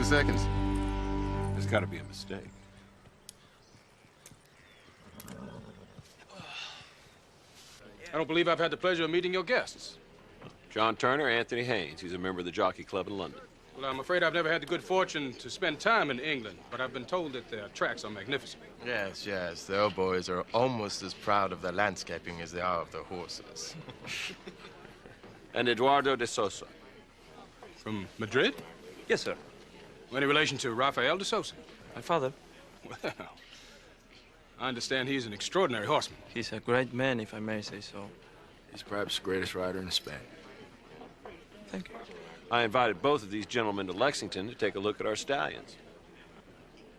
Seconds. There's got to be a mistake. I don't believe I've had the pleasure of meeting your guests. John Turner, Anthony Haynes. He's a member of the Jockey Club in London. Well, I'm afraid I've never had the good fortune to spend time in England, but I've been told that their tracks are magnificent. Yes, yes. The old boys are almost as proud of their landscaping as they are of their horses. And Eduardo de Sosa. From Madrid? Yes, sir. Any relation to Rafael de Sosa? My father. Well, I understand he's an extraordinary horseman. He's a great man, if I may say so. He's perhaps the greatest rider in Spain. Thank you. I invited both of these gentlemen to Lexington to take a look at our stallions.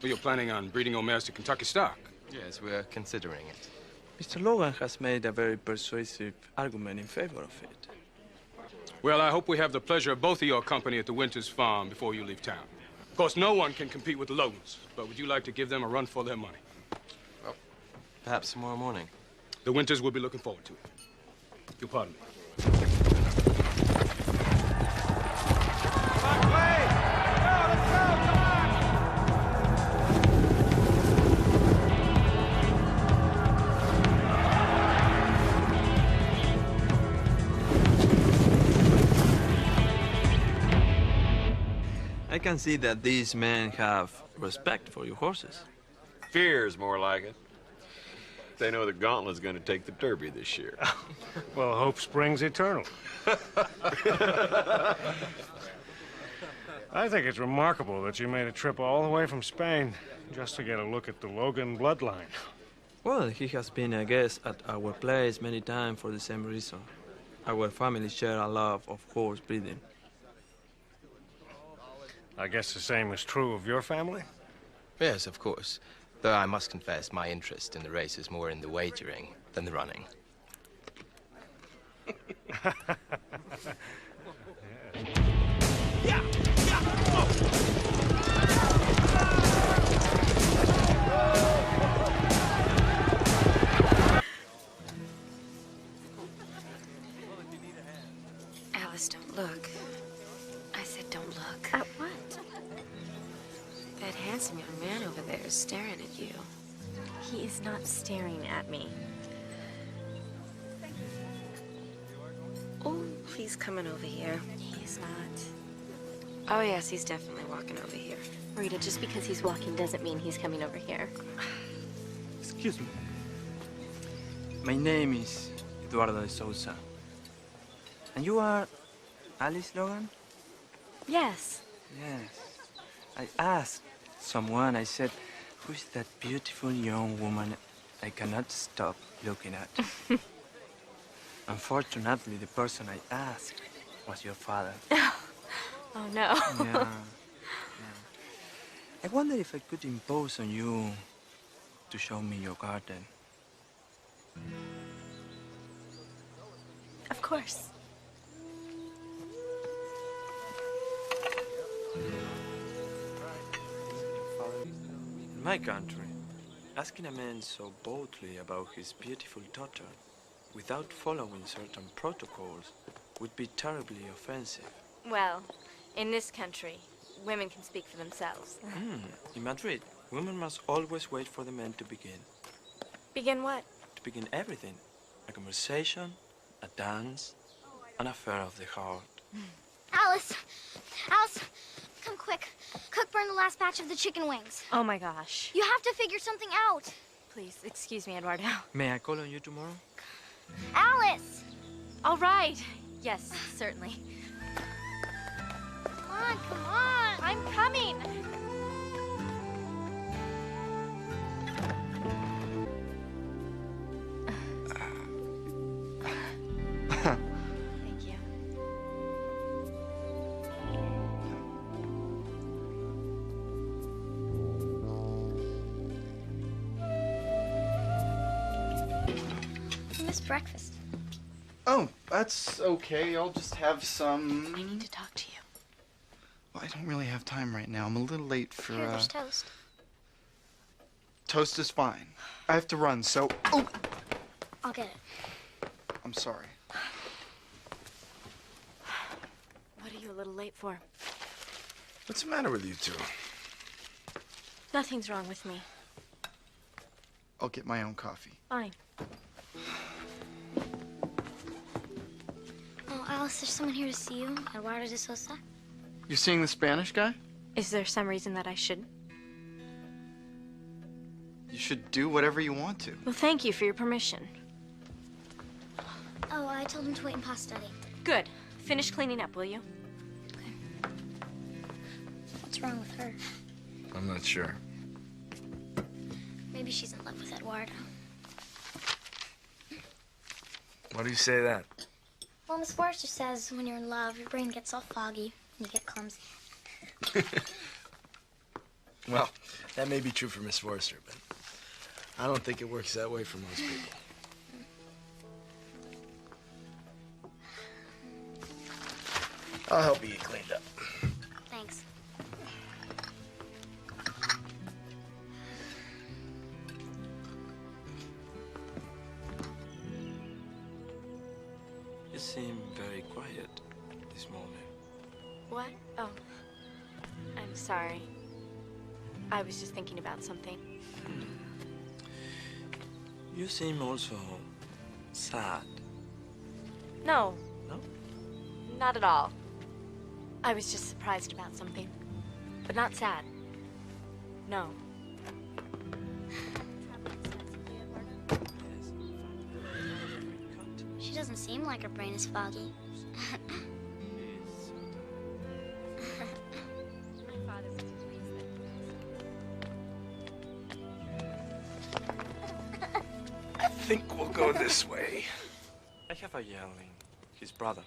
Well, you're planning on breeding old mares to Kentucky stock? Yes, we're considering it. Mr. Logan has made a very persuasive argument in favor of it. Well, I hope we have the pleasure of both of your company at the Winters Farm before you leave town. Of course, no one can compete with the Logans, but would you like to give them a run for their money? Well, perhaps tomorrow morning. The Winters will be looking forward to it. You'll pardon me. I can see that these men have respect for your horses. Fear's more like it. They know the Gauntlet's going to take the Derby this year. Well, hope springs eternal. I think it's remarkable that you made a trip all the way from Spain just to get a look at the Logan bloodline. Well, he has been a guest at our place many times for the same reason. Our family share a love of horse breeding. I guess the same is true of your family? Yes, of course. Though I must confess my interest in the race is more in the wagering than the running. Alice, don't look. I said don't look. At what? That handsome young man over there is staring at you. He is not staring at me. Oh, he's coming over here. He's not. Oh, yes, he's definitely walking over here. Rita, just because he's walking doesn't mean he's coming over here. Excuse me. My name is Eduardo de Sousa. And you are Alice Logan? Yes. Yes. I asked someone, I said, who's that beautiful young woman I cannot stop looking at? Unfortunately, the person I asked was your father. Oh, no. Yeah. I wonder if I could impose on you to show me your garden. Of course. In my country, asking a man so boldly about his beautiful daughter without following certain protocols would be terribly offensive. Well, in this country, women can speak for themselves. In Madrid, women must always wait for the men to begin. Begin what? To begin everything. A conversation, a dance, an affair of the heart. Alice! Alice! Come quick. Cook burned the last batch of the chicken wings. Oh, my gosh. You have to figure something out. Please, excuse me, Eduardo. May I call on you tomorrow? Alice! All right. Yes, certainly. Come on, come on. I'm coming. Thank you. I missed breakfast. Oh, that's okay. I'll just have some... I need to talk to you. Well, I don't really have time right now. I'm a little late for, Here, there's toast. Toast is fine. I have to run, so... Oh! I'll get it. I'm sorry. What are you a little late for? What's the matter with you two? Nothing's wrong with me. I'll get my own coffee. Fine. Oh, Alice, there's someone here to see you. Eduardo de Sosa. You're seeing the Spanish guy? Is there some reason that I shouldn't? You should do whatever you want to. Well, thank you for your permission. Oh, I told him to wait in Pa study. Good. Finish cleaning up, will you? What's wrong with her? I'm not sure. Maybe she's in love with Eduardo. Why do you say that? Well, Miss Forrester says when you're in love, your brain gets all foggy and you get clumsy. Well, that may be true for Miss Forrester, but I don't think it works that way for most people. I'll help you get cleaned up. Thanks. You seem very quiet this morning. What? Oh. I'm sorry. I was just thinking about something. You seem also sad. No. No? Not at all. I was just surprised about something. But not sad. No. She doesn't seem like her brain is foggy. I think we'll go this way. I have a yearling, his brother.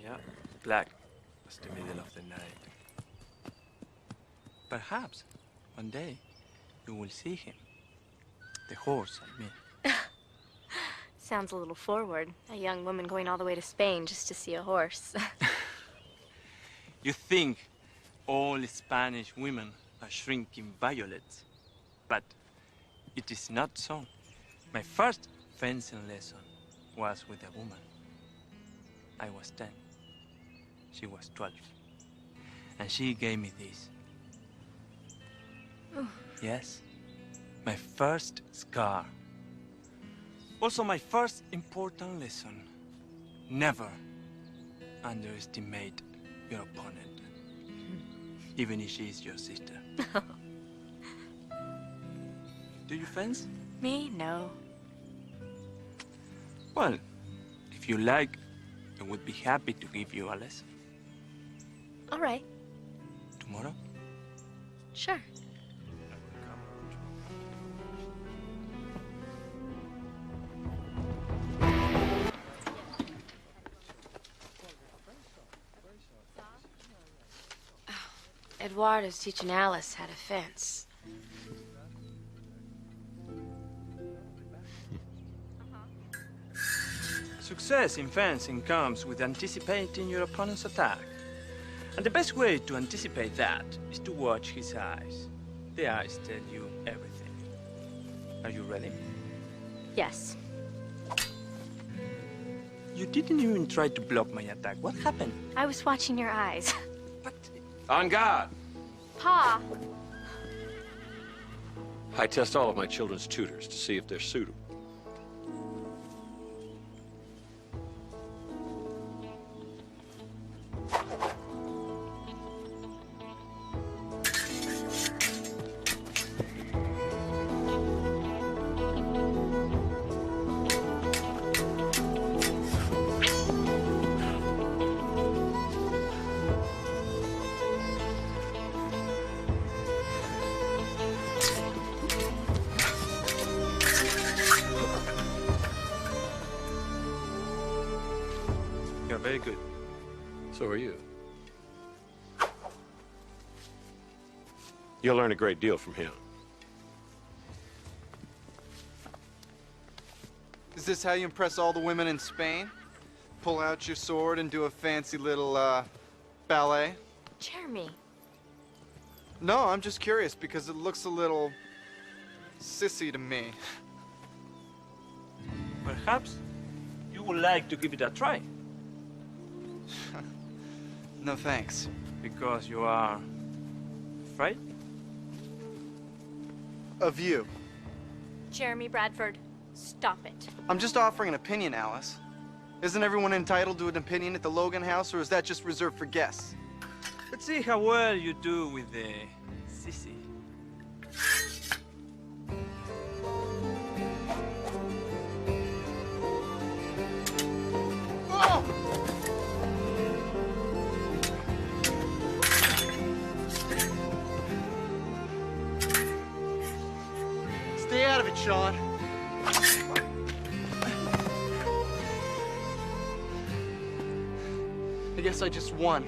Yeah, black was the middle of the night. Perhaps one day you will see him. The horse, I mean. Sounds a little forward. A young woman going all the way to Spain just to see a horse. You think all Spanish women are shrinking violets, but it is not so. My first fencing lesson was with a woman. I was 10. She was 12. And she gave me this. Ooh. Yes, my first scar. Also my first important lesson. Never underestimate your opponent, even if she is your sister. Do you fence? Me? No. Well, if you like, I would be happy to give you a lesson. All right. Tomorrow? Sure. Eduardo's teaching Alice how to fence. Success in fencing comes with anticipating your opponent's attack. And the best way to anticipate that is to watch his eyes. The eyes tell you everything. Are you ready? Yes. You didn't even try to block my attack. What happened? I was watching your eyes. But On guard! Pa! I test all of my children's tutors to see if they're suitable. you're very good. So are you. You'll learn a great deal from him. Is this how you impress all the women in Spain? Pull out your sword and do a fancy little, ballet? Jeremy. No, I'm just curious because it looks a little sissy to me. Perhaps you would like to give it a try. No thanks. Because you are afraid? Of you. Jeremy Bradford, stop it. I'm just offering an opinion, Alice. Isn't everyone entitled to an opinion at the Logan house, or is that just reserved for guests? Let's see how well you do with the sissy. Oh! Stay out of it, Sean. I guess I just won.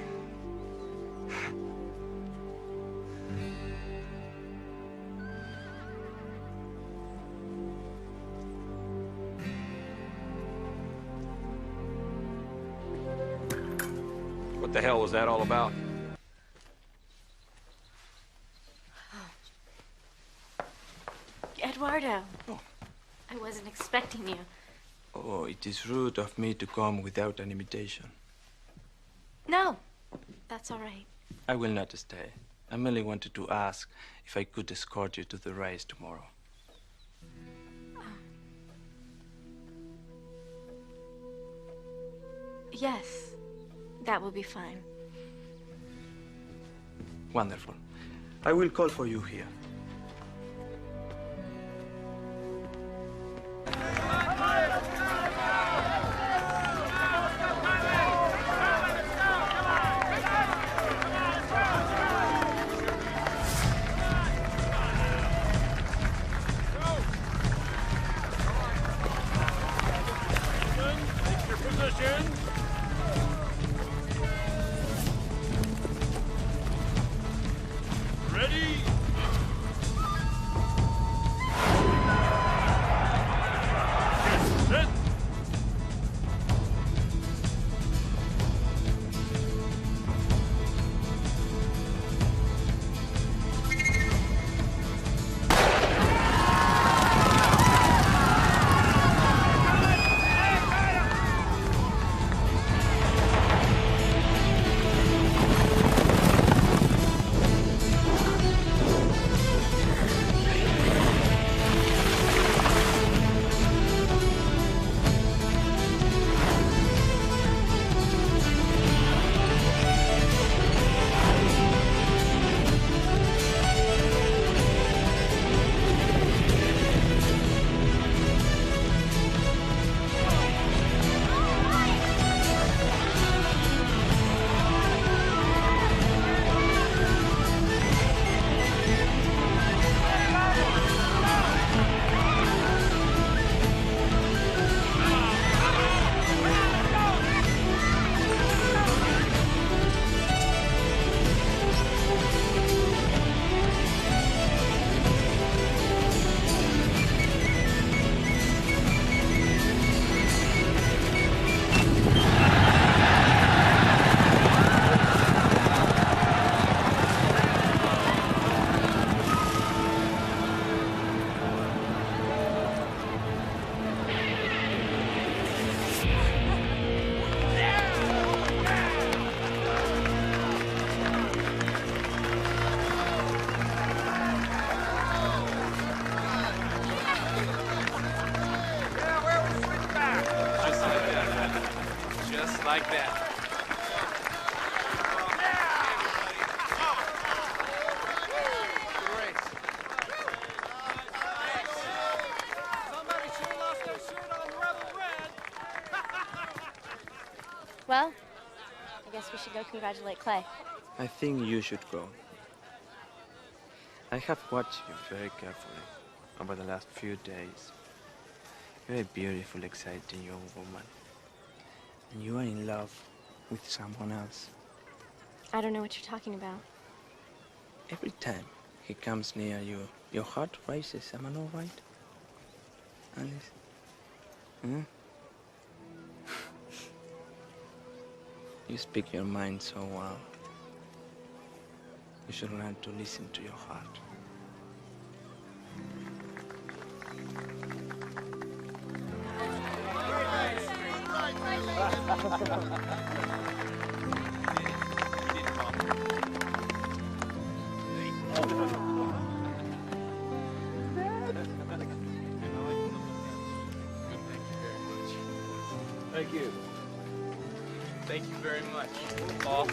What the hell was that all about? Eduardo. I wasn't expecting you. Oh, it is rude of me to come without an invitation. No, that's all right. I will not stay. I merely wanted to ask if I could escort you to the race tomorrow. Yes, that will be fine. Wonderful. I will call for you here. like that. Well, I guess we should go congratulate Clay. I think you should go. I have watched you very carefully over the last few days. You're a beautiful, exciting young woman. And you are in love with someone else. I don't know what you're talking about. Every time he comes near you, your heart races. Am I not right? Alice? Hmm? You speak your mind so well. You should learn to listen to your heart. Thank you. Thank you very much. Paul.